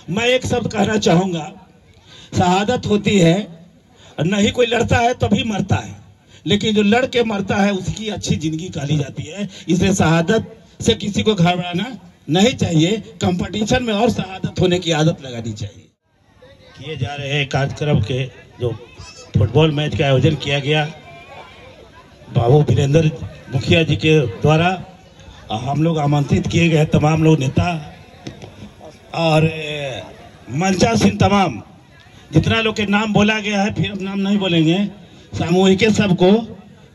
मैं एक शब्द कहना चाहूंगा, शहादत होती है, नहीं कोई लड़ता है तभी मरता है, लेकिन जो लड़ के मरता है उसकी अच्छी जिंदगी काली जाती है। इसलिए शहादत से किसी को घबराना नहीं चाहिए। कंपटीशन में और शहादत होने की आदत लगानी चाहिए। किए जा रहे कार्यक्रम के जो फुटबॉल मैच का आयोजन किया गया बाबू वीरेंद्र मुखिया जी के द्वारा, हम लोग आमंत्रित किए गए तमाम लोग नेता और मंचासीन तमाम जितना लोग के नाम बोला गया है, फिर हम नाम नहीं बोलेंगे, सामूहिक सबको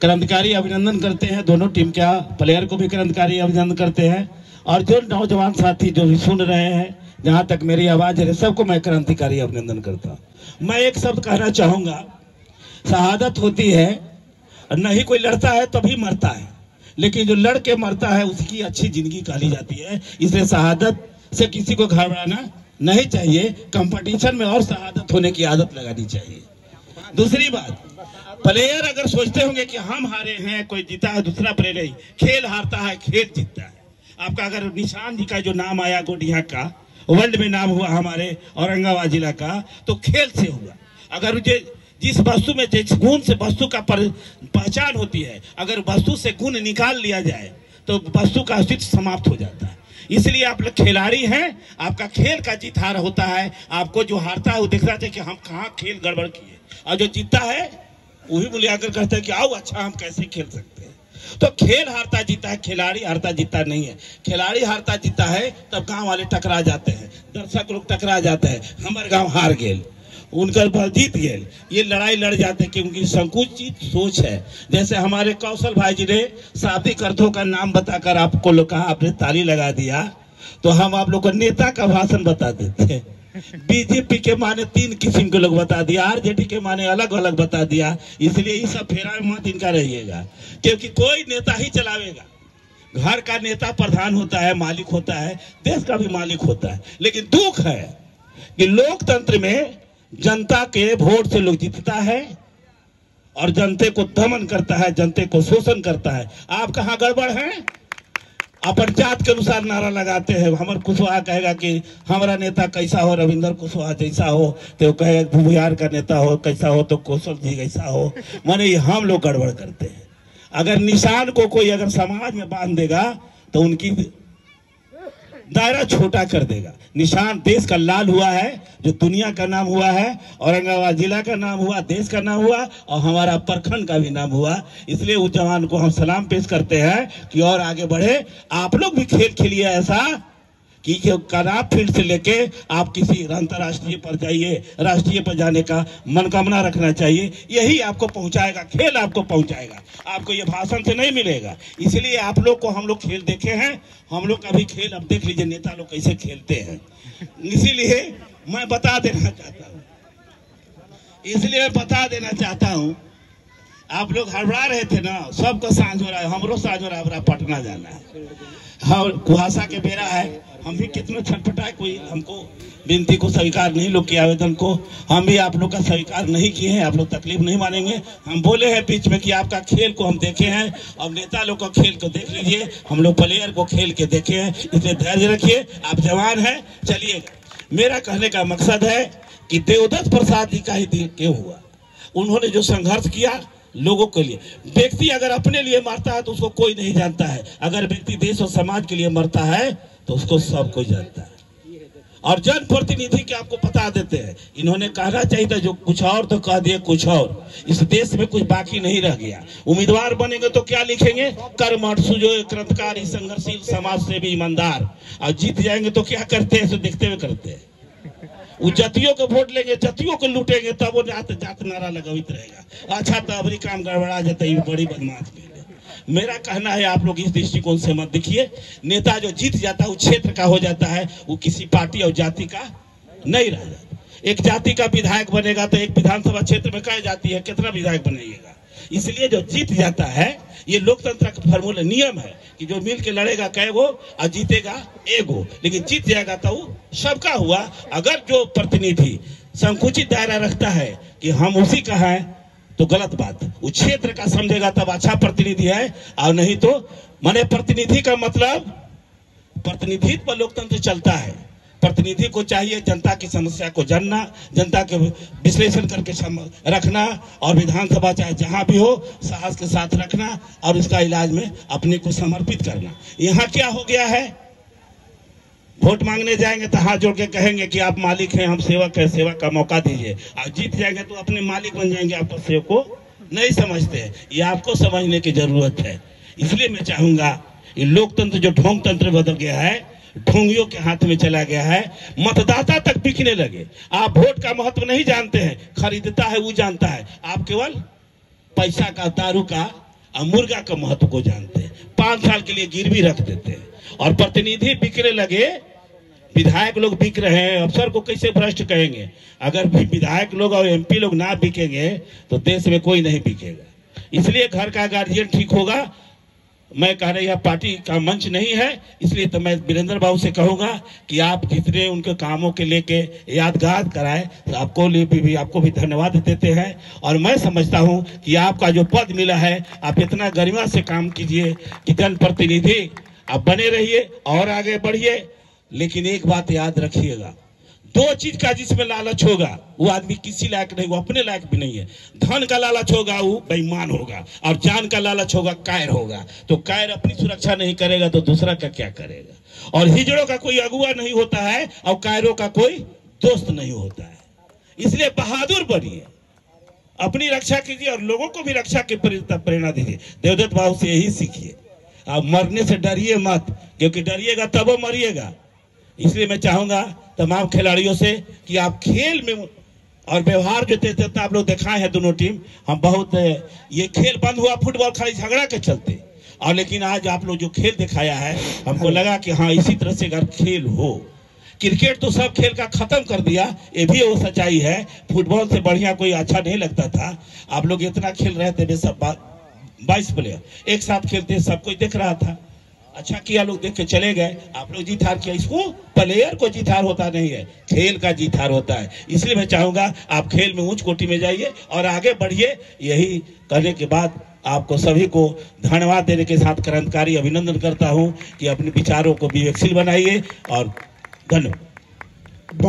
क्रांतिकारी अभिनंदन करते हैं। दोनों टीम के प्लेयर को भी क्रांतिकारी अभिनंदन करते हैं और जो नौजवान साथी जो भी सुन रहे हैं, जहां तक मेरी आवाज है, सबको मैं क्रांतिकारी अभिनंदन करता हूं। मैं एक शब्द कहना चाहूंगा, शहादत होती है, नहीं कोई लड़ता है तभी मरता है, लेकिन जो लड़ के मरता है उसकी अच्छी जिंदगी काली जाती है। इसलिए शहादत से किसी को घबराना नहीं चाहिए। कंपटीशन में और शहादत होने की आदत लगानी चाहिए। दूसरी बात, प्लेयर अगर सोचते होंगे कि हम हारे हैं, कोई जीता है, दूसरा प्लेयर नहीं, खेल हारता है, खेल जीतता है। आपका अगर निशान जी का जो नाम आया गोडिया का, वर्ल्ड में नाम हुआ हमारे औरंगाबाद जिला का, तो खेल से हुआ। अगर जिस वस्तु में जिस गुण से वस्तु का पहचान होती है, अगर वस्तु से गुण निकाल लिया जाए तो वस्तु का अस्तित्व समाप्त हो जाता है। इसलिए आप लोग खिलाड़ी हैं, आपका खेल का जीत हार होता है। आपको जो हारता है वो देख रहा था कि हम कहाँ खेल गड़बड़ किए, और जो जीतता है वही मूल्यांकन करता है कि आओ अच्छा हम कैसे खेल सकते हैं। तो खेल हारता जीता है, खिलाड़ी हारता जीता नहीं है। खिलाड़ी हारता जीता है तब गांव वाले टकरा जाते हैं, दर्शक लोग टकरा जाते हैं, हमारे गांव हार गए, उनका बल जीत गए, ये लड़ाई लड़ जाते हैं कि उनकी संकुचित सोच है। जैसे हमारे कौशल भाई जी ने शाब्दिक अर्थों का नाम बताकर आपको लोग कहा, आपने ताली लगा दिया, तो हम आप लोग को नेता का भाषण बता देते हैं। बीजेपी के माने 3 किस्म के लोग बता दिया, आरजेडी के माने अलग अलग बता दिया। इसलिए इस सब फेरा में मत इनका रहिएगा, क्योंकि कोई नेता ही चलावेगा। घर का नेता प्रधान होता है, मालिक होता है, देश का भी मालिक होता है। लेकिन दुख है कि लोकतंत्र में जनता के वोट से लोग जीतता है और जनते को दमन करता है, जनते को शोषण करता है। आप कहाँ गड़बड़ हैं? अपन जात के अनुसार नारा लगाते हैं। हमर कुशवाहा कहेगा कि हमारा नेता कैसा हो, रविंद्र कुशवाहा जैसा हो, तो कहेगा बिहार का नेता हो कैसा हो, तो कौशल जी कैसा हो। माने हम लोग गड़बड़ करते हैं। अगर निशान को कोई अगर समाज में बांध देगा तो उनकी दायरा छोटा कर देगा। निशान देश का लाल हुआ है, जो दुनिया का नाम हुआ है, औरंगाबाद जिला का नाम हुआ, देश का नाम हुआ और हमारा प्रखंड का भी नाम हुआ। इसलिए उस जवान को हम सलाम पेश करते हैं कि और आगे बढ़े। आप लोग भी खेल खेलिए ऐसा कि कनाप फील्ड से लेके आप किसी अंतर्राष्ट्रीय पर जाइए, राष्ट्रीय पर जाने का मनकामना रखना चाहिए। यही आपको पहुंचाएगा, खेल आपको पहुंचाएगा, आपको ये भाषण से नहीं मिलेगा। इसलिए आप लोग को हम लोग खेल देखे हैं, हम लोग का भी खेल अब देख लीजिए नेता लोग कैसे खेलते हैं। इसीलिए मैं बता देना चाहता हूँ, आप लोग हड़बड़ा रहे थे ना, सबको सांझ हो रहा है, हमरो सांझ हो रहा है, पटना जाना है। हाँ, कुहासा के बेरा है, हम भी कितना छटपटाए, कोई हमको विनती को स्वीकार नहीं लोग के आवेदन को, हम भी आप लोग का स्वीकार नहीं किए हैं। आप लोग तकलीफ नहीं मानेंगे। हम बोले हैं बीच में कि आपका खेल को हम देखे हैं, और नेता लोग का खेल को देख लीजिए, हम लोग प्लेयर को खेल के देखे हैं। इसलिए धैर्य रखिए, आप जवान हैं, चलिएगा। मेरा कहने का मकसद है कि देवदत्त प्रसाद जी का ही क्यों हुआ, उन्होंने जो संघर्ष किया लोगों के लिए। व्यक्ति अगर अपने लिए मरता है तो उसको कोई नहीं जानता है, अगर व्यक्ति देश और समाज के लिए मरता है तो उसको सब कोई जानता है। और जनप्रतिनिधि के आपको बता देते हैं, इन्होंने कहना चाहिए था जो कुछ और तो कह दिए कुछ और। इस देश में कुछ बाकी नहीं रह गया। उम्मीदवार बनेंगे तो क्या लिखेंगे, कर्मठ सुजोय क्रांतिकारी संघर्षशील समाज सेवी ईमानदार। और जीत जाएंगे तो क्या करते हैं, देखते हुए करते हैं। वो जतियों को वोट लेंगे, जतियों को लूटेंगे, तब वो जात नारा लगावित रहेगा। अच्छा तो अबरी काम गड़बड़ा जाता है, बड़ी बदमाश है। मेरा कहना है आप लोग इस दृष्टिकोण से मत देखिए। नेता जो जीत जाता है वो क्षेत्र का हो जाता है, वो किसी पार्टी और जाति का नहीं रह जाता। एक जाति का विधायक बनेगा तो एक विधानसभा क्षेत्र में कई जाति है, कितना विधायक बनेगा। इसलिए जो जीत जाता है, ये लोकतंत्र का फॉर्मूला नियम है कि जो मिल के लड़ेगा कई गो और जीतेगा एगो, लेकिन जीत जाएगा तो सबका हुआ। अगर जो प्रतिनिधि संकुचित दायरा रखता है कि हम उसी का है तो गलत बात, वो क्षेत्र का समझेगा तब अच्छा प्रतिनिधि है, और नहीं तो माने प्रतिनिधि का मतलब प्रतिनिधित्व पर लोकतंत्र चलता है। प्रतिनिधि को चाहिए जनता की समस्या को जानना, जनता के विश्लेषण करके रखना, और विधानसभा चाहे जहां भी हो साहस के साथ रखना और उसका इलाज में अपने को समर्पित करना। यहाँ क्या हो गया है, वोट मांगने जाएंगे तो हाथ जोड़ के कहेंगे कि आप मालिक हैं, हम सेवक हैं, सेवा का मौका दीजिए, और जीत जाएंगे तो अपने मालिक बन जाएंगे, आपको सेवक को नहीं समझते हैं। ये आपको समझने की जरूरत है। इसलिए मैं चाहूंगा ये लोकतंत्र जो ढोंग तंत्र बदल गया है, ढोंगियों के हाथ में चला गया है, मतदाता तक बिकने लगे। आप वोट का महत्व नहीं जानते हैं, खरीदता है वो जानता है। आप केवल पैसा का, दारू का और मुर्गा का महत्व को जानते हैं। 5 साल के लिए गिरवी रख देते हैं और प्रतिनिधि बिकने लगे, विधायक लोग बिक रहे हैं, अफसर को कैसे भ्रष्ट कहेंगे? अगर विधायक लोग और MP लोग ना बिकेंगे तो देश में कोई नहीं बिकेगा। इसलिए घर का गार्जियन ठीक होगा। मैं कह रही, यह पार्टी का मंच नहीं है, इसलिए तो मैं वीरेंद्र बाबू से कहूंगा कि आप जितने उनके कामों के लेके यादगार कराए, तो आपको भी आपको भी धन्यवाद देते हैं। और मैं समझता हूं कि आपका जो पद मिला है, आप इतना गरिमा से काम कीजिए कि जनप्रतिनिधि आप बने रहिए और आगे बढ़िए। लेकिन एक बात याद रखिएगा, 2 चीज का जिसमें लालच होगा वो आदमी किसी लायक नहीं, वो अपने लायक भी नहीं है। धन का लालच होगा वो बेईमान होगा, और जान का लालच होगा कायर होगा। तो कायर अपनी सुरक्षा नहीं करेगा तो दूसरा का क्या करेगा? और हिजड़ों का कोई अगुआ नहीं होता है और कायरों का कोई दोस्त नहीं होता है। इसलिए बहादुर बनिए, अपनी रक्षा कीजिए और लोगों को भी रक्षा की प्रेरणा दीजिए। देवदत्त बाबू से यही सीखिए। आप मरने से डरिए मत, क्योंकि डरिएगा तब वो मरिएगा। इसलिए मैं चाहूंगा तमाम खिलाड़ियों से कि आप खेल में और व्यवहार जो देते आप लोग दिखाए हैं दोनों टीम, हम बहुत, ये खेल बंद हुआ फुटबॉल खाली झगड़ा के चलते, और लेकिन आज आप लोग जो खेल दिखाया है हमको लगा कि हाँ इसी तरह से अगर खेल हो। क्रिकेट तो सब खेल का खत्म कर दिया, ये भी वो सच्चाई है। फुटबॉल से बढ़िया कोई अच्छा नहीं लगता था। आप लोग इतना खेल रहे थे, सब 22 प्लेयर एक साथ खेलते, सब कोई देख रहा था। अच्छा किया लोग देख के चले गए। आप लोग जीत हार किया, इसको प्लेयर को जीत हार होता नहीं है, खेल का जीत हार होता है। इसलिए मैं चाहूंगा आप खेल में उच्च कोटि में जाइए और आगे बढ़िए। यही करने के बाद आपको सभी को धन्यवाद देने के साथ क्रांतिकारी अभिनंदन करता हूं कि अपने विचारों को विवेकशील बनाइए और धन्यवाद।